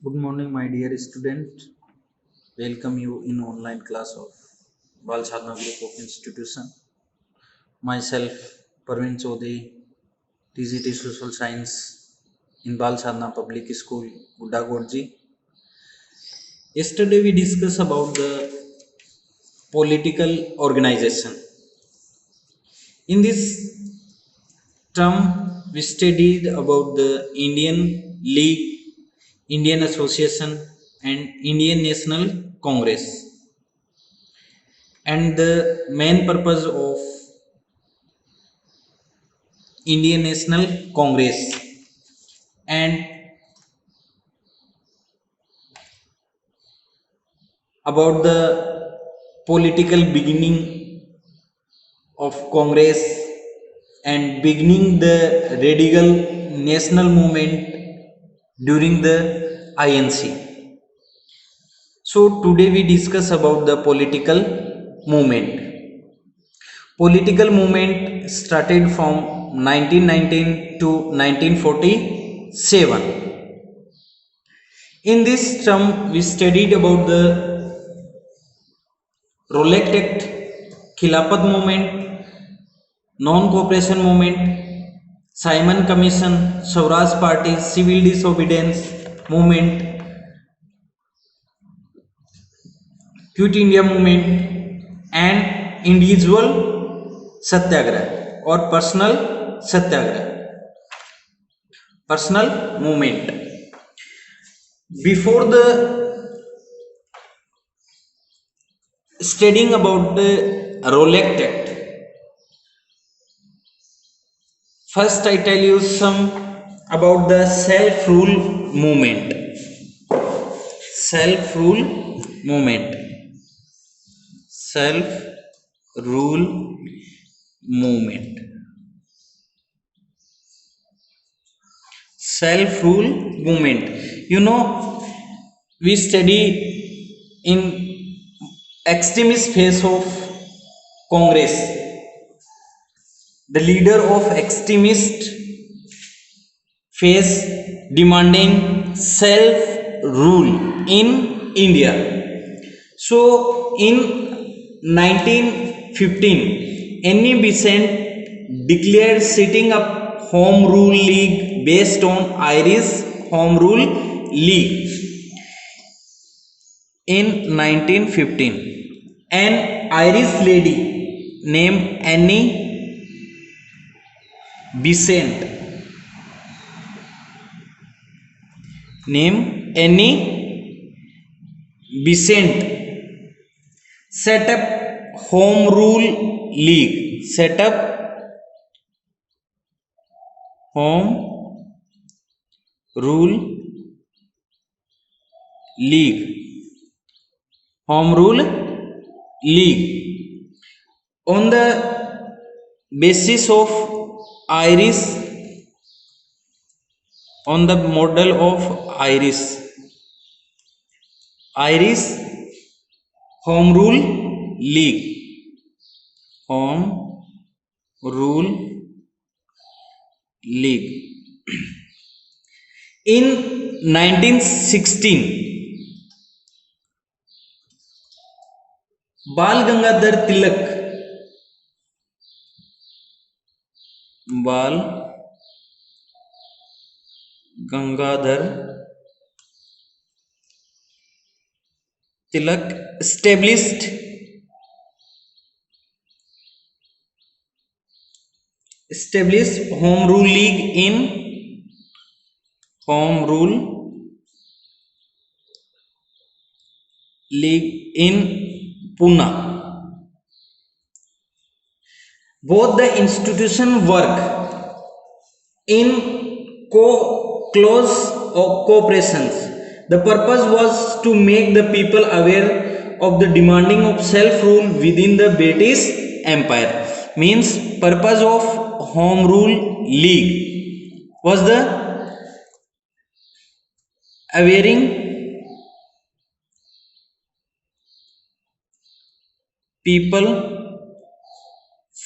Good morning, my dear student. Welcome you in online class of Bal Sadhana Group of Institution. Myself, Parveen Chaudhary, TGT Social Science in Bal Sadhana Public School, Gudda Gorji. Yesterday we discussed about the political organization. In this term, we studied about the Indian League, Indian Association, and Indian National Congress. And the main purpose of Indian National Congress and about the political beginning of Congress and beginning the radical national movement during the INC. So today we discuss about the political movement. Political movement started from 1919 to 1947. In this term, we studied about the Rolect Act, Khilafat movement, non-cooperation movement, Simon Commission, Swaraj Party, civil disobedience movement, Quit India movement, and individual satyagraha or personal satyagraha, personal movement. Before the studying about the Rolect Act, first I tell you some about the self-rule movement. Self-rule movement. Self-rule movement. Self-rule movement. You know, we study in extremist phase of Congress. The leader of extremist phase demanding self-rule in India. So in 1915, Annie Besant declared setting up Home Rule League based on Irish Home Rule League in 1915. An Irish lady named Annie Besant set up Home Rule League. Set up Home Rule League. Home Rule League on the basis of Irish, on the model of Irish Home Rule League. Home Rule League. In 1916, बाल Gangadhar Tilak established Home Rule League in Pune. Both the institution work in close cooperations. The purpose was to make the people aware of the demanding of self-rule within the British Empire. Means purpose of Home Rule League was the awareing people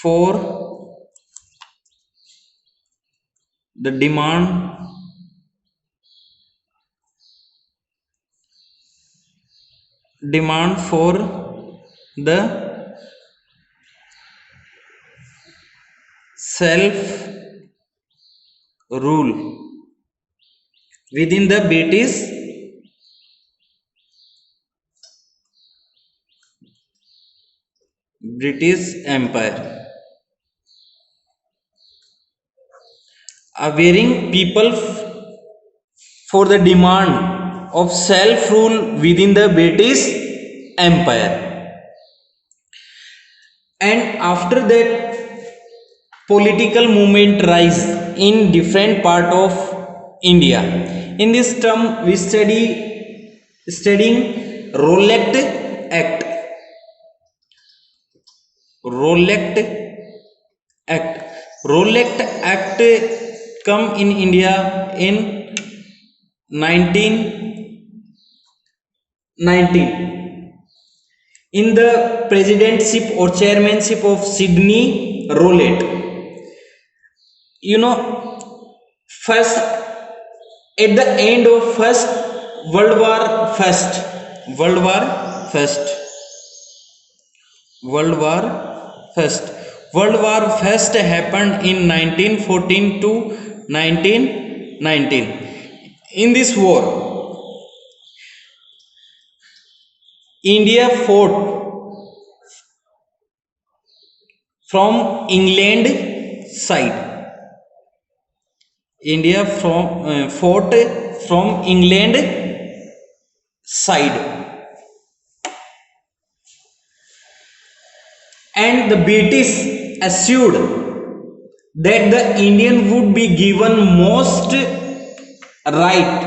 for the demand demand for the self rule within the British Empire, awareing people for the demand of self rule within the British Empire. And after that, political movement rise in different part of India. In this term, we studying Rowlatt Act. Rowlatt Act. Rowlatt Act come in India in 1919 in the presidentship or chairmanship of Sidney Rowlatt. You know, first at the end of first World War First, World War First, World War First, World War First happened in 1914 to 1919. In this war, India fought from England side. India fought from England side, and the British assured that the Indian would be given most right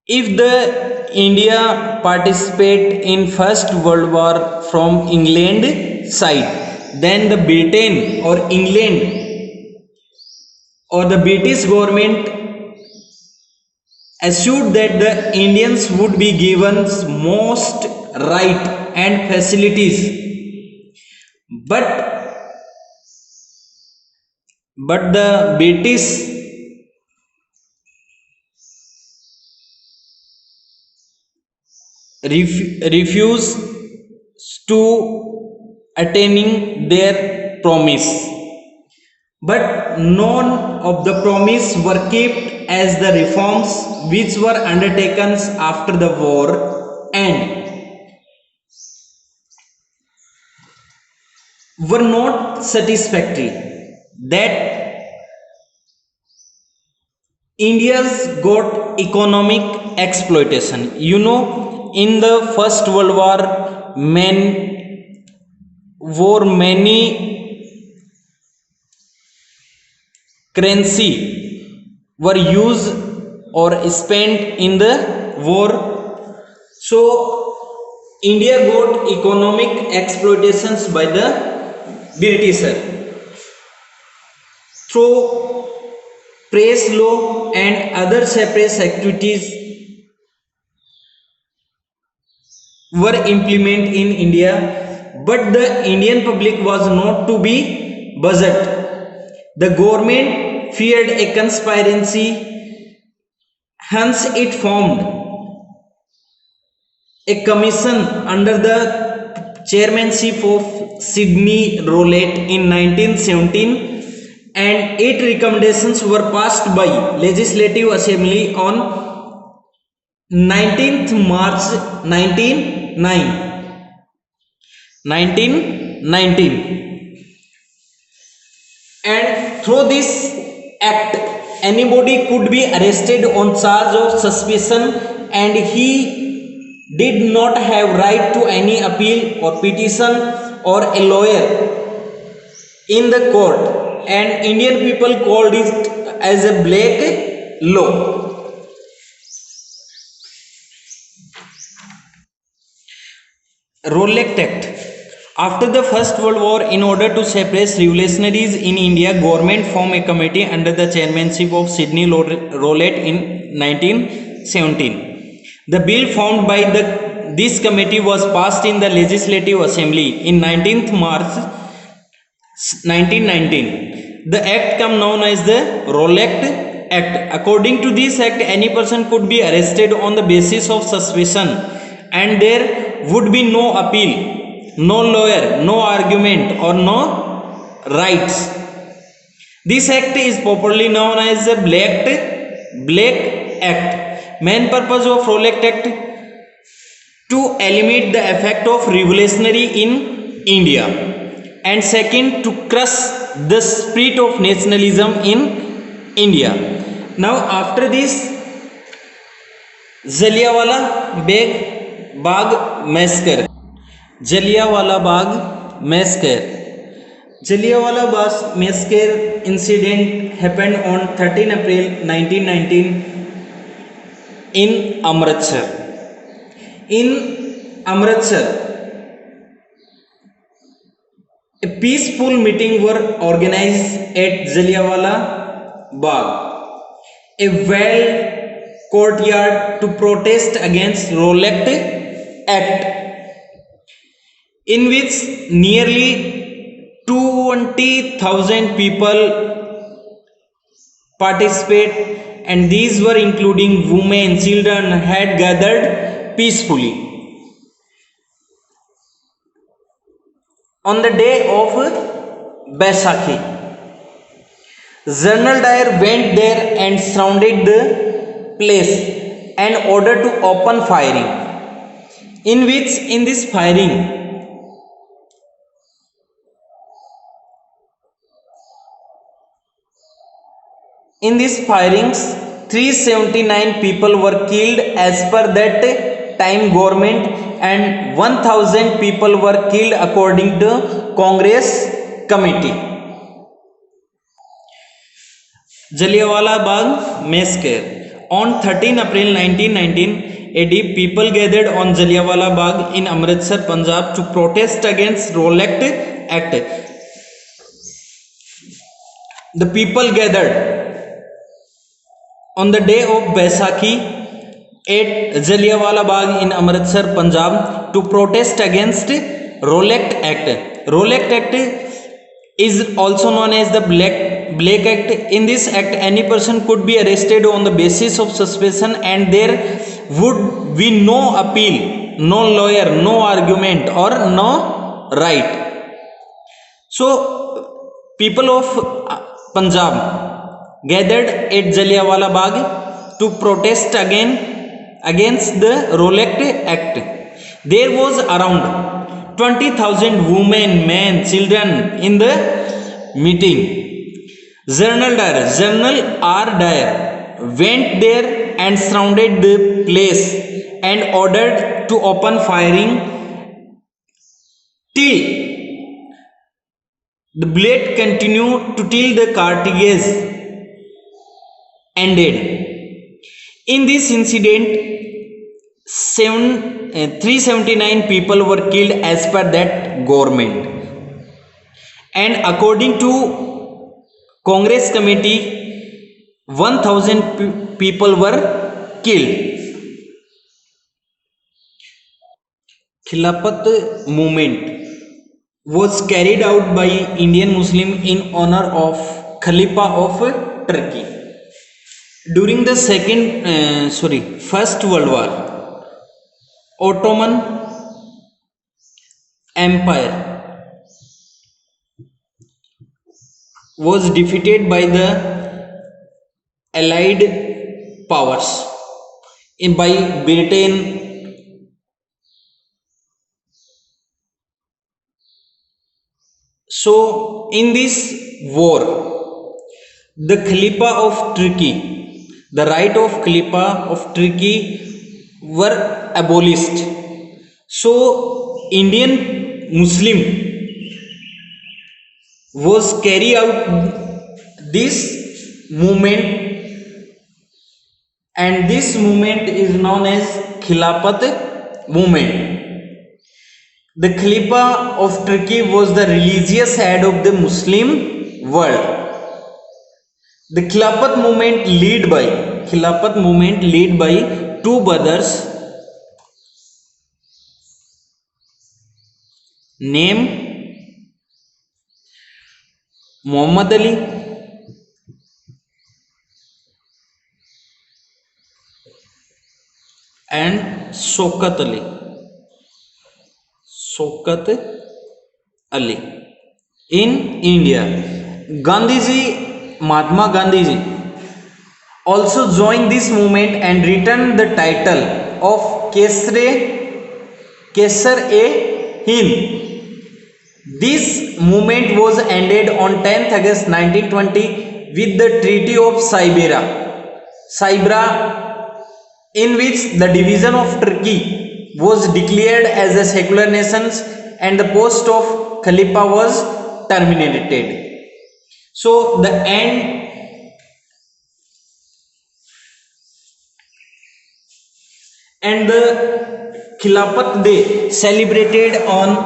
if the India participate in First World War from England side. Then the Britain or England or the British government assured that the Indians would be given most right and facilities, but the British refused to attaining their promise. But none of the promise were kept, as the reforms which were undertaken after the war and were not satisfactory. That India's got economic exploitation. You know, in the First World War, many currency were used or spent in the war. So India got economic exploitations by the British through press law and other separate activities were implemented in India, but the Indian public was not to be budget. The government feared a conspiracy, hence it formed a commission under the chairmanship of Sidney Rowlatt in 1917, and 8 recommendations were passed by Legislative Assembly on 19th March 1919. And through this act, anybody could be arrested on charge of suspicion, and he did not have right to any appeal or petition or a lawyer in the court, and Indian people called it as a black law. Rowlatt Act. After the First World War, in order to suppress revolutionaries in India, government formed a committee under the chairmanship of Sidney Rowlatt in 1917. The bill formed by this committee was passed in the Legislative Assembly in 19th March 1919. The act come known as the Rowlatt Act. According to this act, any person could be arrested on the basis of suspicion, and there would be no appeal, no lawyer, no argument, or no rights. This act is popularly known as the Black Act. Main purpose of Rowlatt Act to eliminate the effect of revolutionary in India, and second, to crush the spirit of nationalism in India. Now after this, Jallianwala Bagh massacre. Jallianwala Bagh massacre. Jallianwala Bagh massacre incident happened on 13 April 1919 in Amritsar. In Amritsar, a peaceful meeting were organized at Jallianwala Bagh, a well courtyard, to protest against Rowlatt Act, in which nearly 20,000 people participate, and these were including women, children, had gathered peacefully. On the day of Baisakhi, General Dyer went there and surrounded the place and ordered to open firing, in this firing in these firings 379 people were killed as per that time government, and 1000 people were killed according to Congress committee. Jallianwala Bagh massacre. On 13 April 1919 AD, people gathered on Jallianwala Bagh in Amritsar, Punjab, to protest against Rowlatt Act. The people gathered on the day of Baisakhi at Jallianwala Bagh in Amritsar, Punjab, to protest against Rowlatt Act. Rowlatt Act is also known as the Black Act. In this act, any person could be arrested on the basis of suspicion, and there would be no appeal, no lawyer, no argument, or no right. So people of Punjab gathered at Jallianwala Bagh to protest against the Rowlatt Act. There was around 20,000 women, men, children in the meeting. General R. Dyer went there and surrounded the place and ordered to open firing till the blade continued till the cartridge ended. In this incident, 379 people were killed as per that government, and according to Congress committee, 1000 people were killed. Khilafat movement was carried out by Indian Muslim in honor of Khalifa of Turkey. During the First World War, Ottoman Empire was defeated by the Allied powers by Britain. So in this war, the Khalifa of Turkey, the right of Khalifa of Turkey were abolished. So Indian Muslim was carry out this movement, and this movement is known as Khilafat movement. The Khalifa of Turkey was the religious head of the Muslim world. The Khilafat movement led by two brothers named Muhammad Ali and Shaukat Ali in India. Mahatma Gandhi ji also joined this movement and returned the title of Kesar-e-Hind. This movement was ended on 10th August 1920 with the Treaty of Saibra, in which the division of Turkey was declared as a secular nation and the post of Khalifa was terminated. So the end and the Khilafat Day celebrated on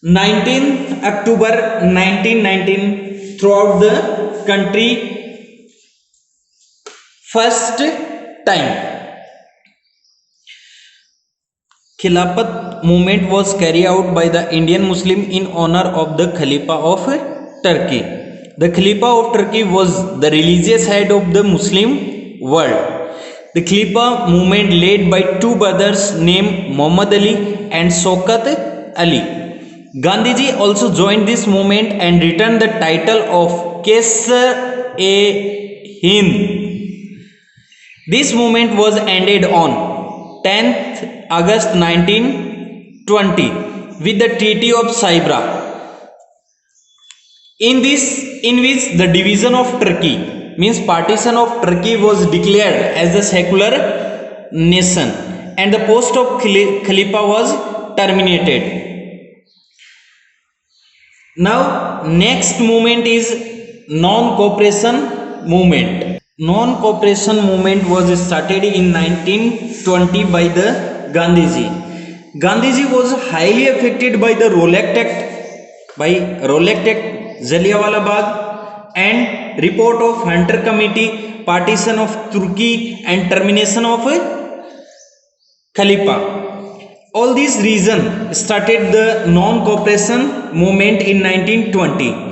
19th October 1919 throughout the country first time. Khilafat movement was carried out by the Indian Muslim in honor of the Khalifa of Turkey. The Khalifa of Turkey was the religious head of the Muslim world. The Khalifa movement led by two brothers named Muhammad Ali and Shaukat Ali. Gandhiji also joined this movement and returned the title of Kesar-e-Hind. This movement was ended on 10th August 1920 with the Treaty of Saibra, in which the division of Turkey, means partition of Turkey, was declared as a secular nation and the post of Khalifa was terminated. Now next movement is non-cooperation movement. Non-cooperation movement was started in 1920 by the Gandhiji. Gandhiji was highly affected by the Rowlatt Act, Jallianwala Bagh and report of Hunter Committee, partition of Turkey and termination of Khalifa. All these reasons started the non-cooperation movement in 1920.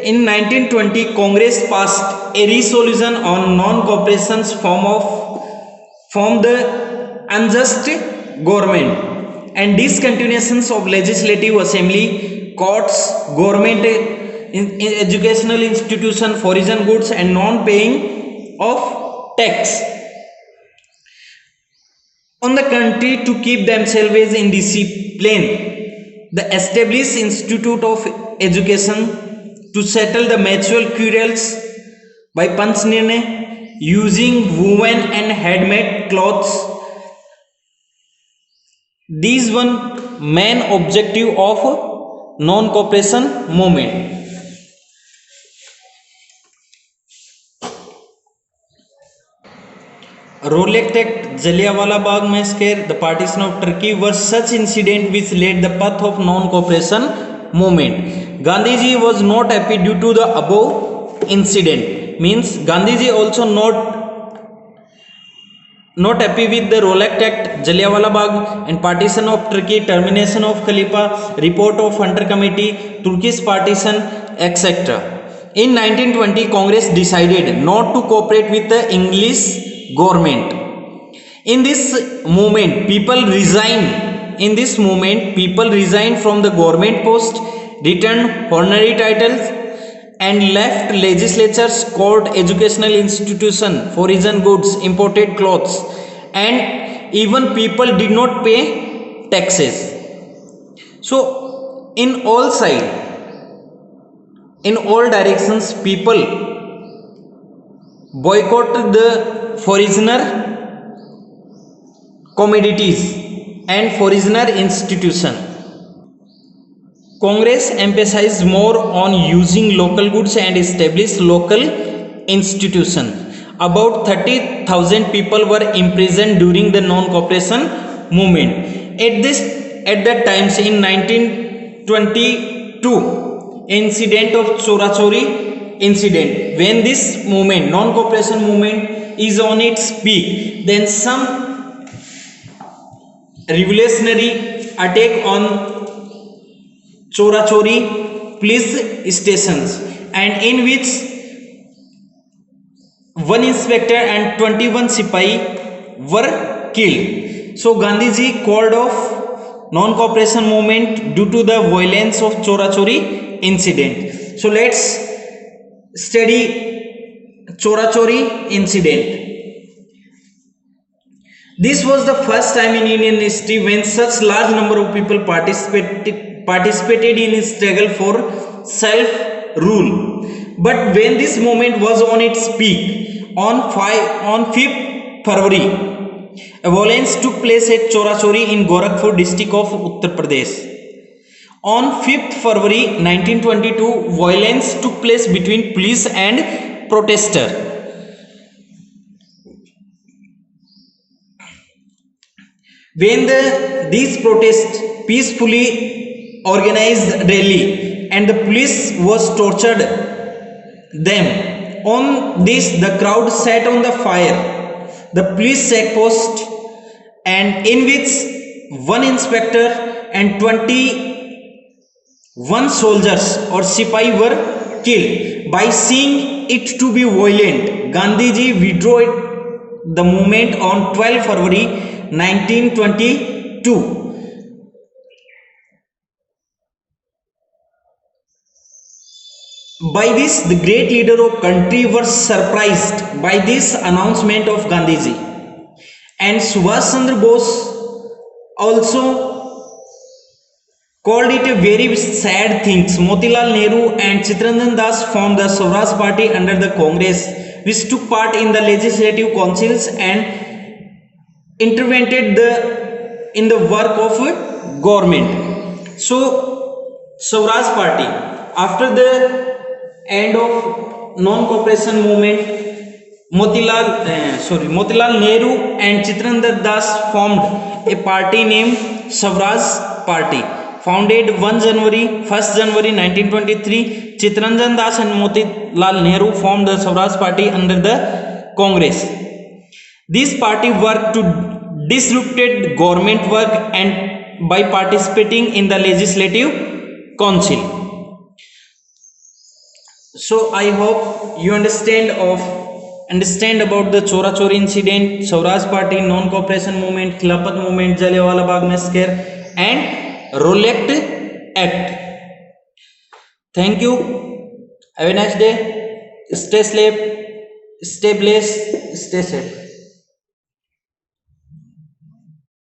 In 1920, Congress passed a resolution on non-cooperation form the unjust government and discontinuations of legislative assembly, courts, government educational institution, foreign goods and non-paying of tax on the country to keep themselves in discipline. The established Institute of Education to settle the mutual quarrels by Panchnirne using woven and handmade clothes. These one main objective of non-cooperation movement. Rowlatt Act, Jallianwala Bagh massacre, the partition of Turkey were such incidents which laid the path of non-cooperation movement. Gandhiji was not happy due to the above incident. Means Gandhiji also not happy with the Rowlatt Act, Jallianwala Bagh and partition of Turkey, termination of Khalifa, report of Hunter Committee, Turkish partition, etc. In 1920, Congress decided not to cooperate with the English government. In this movement, people resigned from the government post, returned honorary titles and left legislatures, court, educational institution, foreign goods, imported clothes, and even people did not pay taxes. So in all directions, people boycotted the foreigner commodities and foreigner institution. Congress emphasized more on using local goods and established local institutions. About 30,000 people were imprisoned during the non-cooperation movement. At that times in 1922, incident of Chorachori incident, when this movement, non-cooperation movement, is on its peak, then some revolutionary attack on Chorachori police stations and in which one inspector and 21 sipahi were killed. So Gandhiji called off non-cooperation movement due to the violence of Chora Chori incident. So let's study Chora Chori incident. This was the first time in Indian history when such large number of people participated in a struggle for self-rule. But when this movement was on its peak, on 5th February, a violence took place at Chora Chori in Gorakhpur district of Uttar Pradesh. On 5th February 1922, violence took place between police and protester. When these protests peacefully organized rally and the police was tortured them. On this, the crowd sat on the fire, the police checkpost, and in which one inspector and 21 soldiers or sipahi were killed. By seeing it to be violent, Gandhiji withdrew the movement on 12 February 1922. By this, the great leader of country was surprised by this announcement of Gandhiji, and Subhash Chandra Bose also called it a very sad thing. Motilal Nehru and Chittaranjan Das formed the Swaraj Party under the Congress, which took part in the legislative councils and intervened in the work of government. So Swaraj Party, after the end of non-cooperation movement, Motilal Nehru and Chittaranjan Das formed a party named Swaraj Party, founded 1st January 1923. Chittaranjan Das and Motilal Nehru formed the Swaraj Party under the Congress. This party worked to disrupt government work and by participating in the legislative council. So I hope you understand about the Chora Chori incident, Swaraj Party, non-cooperation movement, Khilafat movement, Jallianwala Bagh massacre, and Rowlatt Act. Thank you. Have a nice day. Stay safe, stay blessed, stay safe.